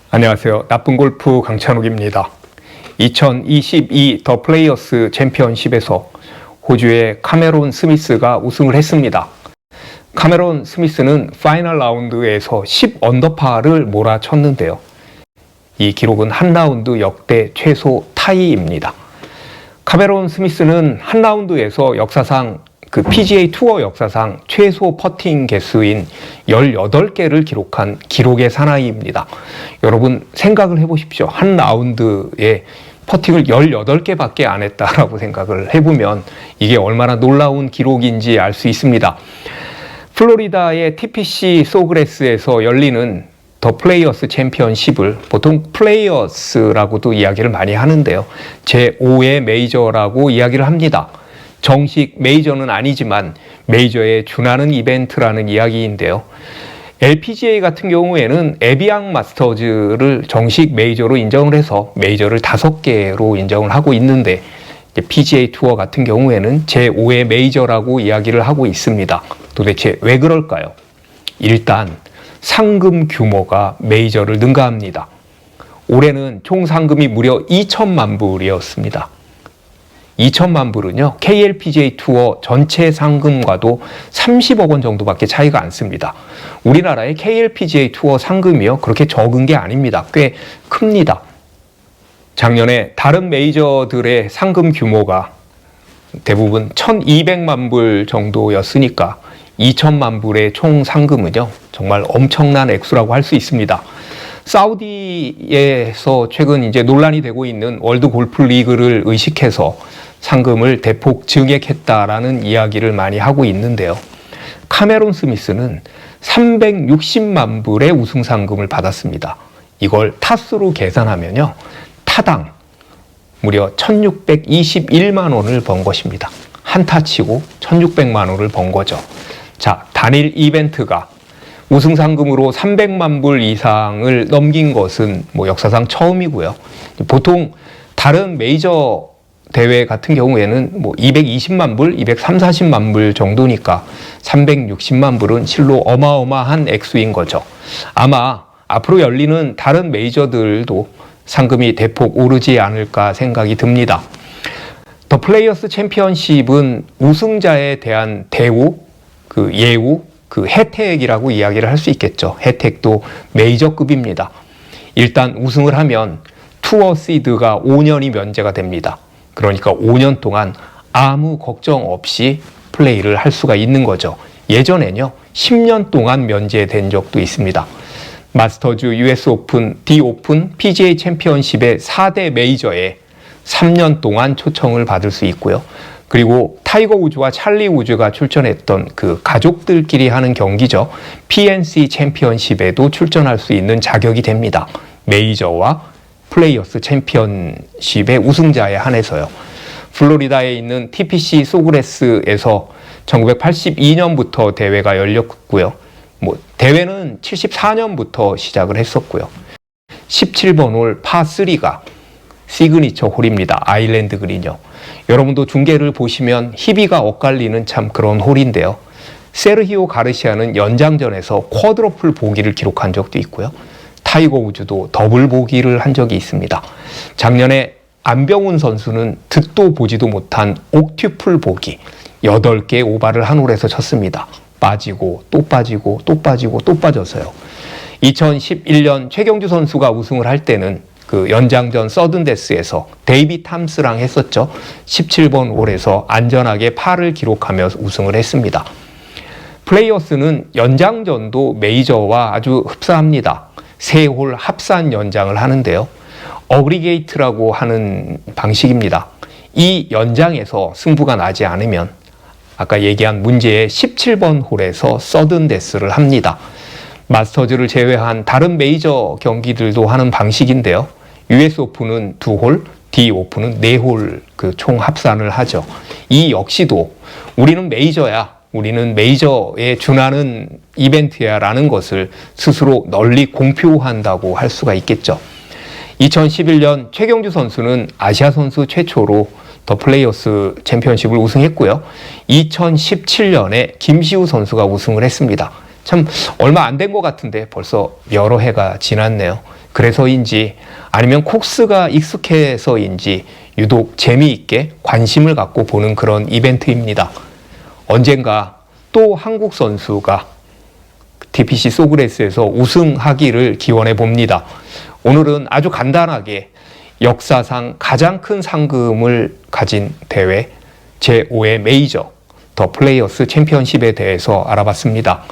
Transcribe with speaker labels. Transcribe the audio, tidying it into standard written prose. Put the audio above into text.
Speaker 1: 안녕하세요. 나쁜 골프 강찬욱입니다. 2022 더 플레이어스 챔피언십에서 호주의 카메론 스미스가 우승을 했습니다. 카메론 스미스는 파이널 라운드에서 10 언더파를 몰아쳤는데요. 이 기록은 한 라운드 역대 최소 타이입니다. 카메론 스미스는 한 라운드에서 역사상 PGA 투어 역사상 최소 퍼팅 개수인 18개를 기록한 기록의 사나이입니다. 여러분 생각을 해보십시오. 한 라운드에 퍼팅을 18개밖에 안 했다라고 생각을 해보면 이게 얼마나 놀라운 기록인지 알 수 있습니다. 플로리다의 TPC 소그레스에서 열리는 더 플레이어스 챔피언십을 보통 플레이어스라고도 이야기를 많이 하는데요. 제5의 메이저라고 이야기를 합니다. 정식 메이저는 아니지만 메이저에 준하는 이벤트라는 이야기인데요. LPGA 같은 경우에는 에비앙 마스터즈를 정식 메이저로 인정을 해서 메이저를 5개로 인정을 하고 있는데 PGA 투어 같은 경우에는 제5의 메이저라고 이야기를 하고 있습니다. 도대체 왜 그럴까요? 일단 상금 규모가 메이저를 능가합니다. 올해는 총 상금이 무려 2천만 불이었습니다. 2천만 불은요, KLPGA 투어 전체 상금과도 30억 원 정도밖에 차이가 안 습니다. 우리나라의 KLPGA 투어 상금이요, 그렇게 적은 게 아닙니다. 꽤 큽니다. 작년에 다른 메이저들의 상금 규모가 대부분 1,200만 불 정도였으니까 2천만 불의 총 상금은요, 정말 엄청난 액수라고 할 수 있습니다. 사우디에서 최근 이제 논란이 되고 있는 월드 골프 리그를 의식해서 상금을 대폭 증액했다라는 이야기를 많이 하고 있는데요. 카메론 스미스는 360만 불의 우승 상금을 받았습니다. 이걸 타수로 계산하면요, 타당 무려 1,621만 원을 번 것입니다. 한타 치고 1,600만 원을 번 거죠. 자, 단일 이벤트가 우승 상금으로 300만 불 이상을 넘긴 것은 역사상 처음이고요. 보통 다른 메이저 대회 같은 경우에는 220만 불, 230~40만 불 정도니까 360만 불은 실로 어마어마한 액수인 거죠. 아마 앞으로 열리는 다른 메이저들도 상금이 대폭 오르지 않을까 생각이 듭니다. 더 플레이어스 챔피언십은 우승자에 대한 대우, 예우, 혜택이라고 이야기를 할 수 있겠죠. 혜택도 메이저급입니다. 일단 우승을 하면 투어 시드가 5년이 면제가 됩니다. 그러니까 5년 동안 아무 걱정 없이 플레이를 할 수가 있는 거죠. 예전에는요, 10년 동안 면제된 적도 있습니다. 마스터즈, US 오픈, D 오픈, PGA 챔피언십의 4대 메이저에 3년 동안 초청을 받을 수 있고요. 그리고 타이거 우즈와 찰리 우즈가 출전했던 가족들끼리 하는 경기죠. PNC 챔피언십에도 출전할 수 있는 자격이 됩니다. 메이저와 플레이어스 챔피언십의 우승자에 한해서요. 플로리다에 있는 TPC 소그레스에서 1982년부터 대회가 열렸고요. 대회는 74년부터 시작을 했었고요. 17번 홀 파3가 시그니처 홀입니다. 아일랜드 그린이요. 여러분도 중계를 보시면 희비가 엇갈리는 참 그런 홀인데요. 세르히오 가르시아는 연장전에서 쿼드러플 보기를 기록한 적도 있고요. 타이거 우즈도 더블 보기를 한 적이 있습니다. 작년에 안병훈 선수는 듣도 보지도 못한 옥튜플 보기 8개 오바를 한 홀에서 쳤습니다. 빠지고 또 빠지고 또 빠지고 또 빠져서요. 2011년 최경주 선수가 우승을 할 때는 연장전 서든데스에서 데이비 탐스랑 했었죠. 17번 홀에서 안전하게 파를 기록하며 우승을 했습니다. 플레이어스는 연장전도 메이저와 아주 흡사합니다. 3홀 합산 연장을 하는데요. 어그리게이트라고 하는 방식입니다. 이 연장에서 승부가 나지 않으면 아까 얘기한 문제의 17번 홀에서 서든데스를 합니다. 마스터즈를 제외한 다른 메이저 경기들도 하는 방식인데요. US 오픈은 2홀, D 오픈은 4홀 총 합산을 하죠. 이 역시도 우리는 메이저야, 우리는 메이저에 준하는 이벤트야 라는 것을 스스로 널리 공표한다고 할 수가 있겠죠. 2011년 최경주 선수는 아시아 선수 최초로 더 플레이어스 챔피언십을 우승했고요. 2017년에 김시우 선수가 우승을 했습니다. 참 얼마 안 된 것 같은데 벌써 여러 해가 지났네요. 그래서인지 아니면 코스가 익숙해서인지 유독 재미있게 관심을 갖고 보는 그런 이벤트입니다. 언젠가 또 한국 선수가 DPC 소그레스에서 우승하기를 기원해 봅니다. 오늘은 아주 간단하게 역사상 가장 큰 상금을 가진 대회 제5회 메이저 더 플레이어스 챔피언십에 대해서 알아봤습니다.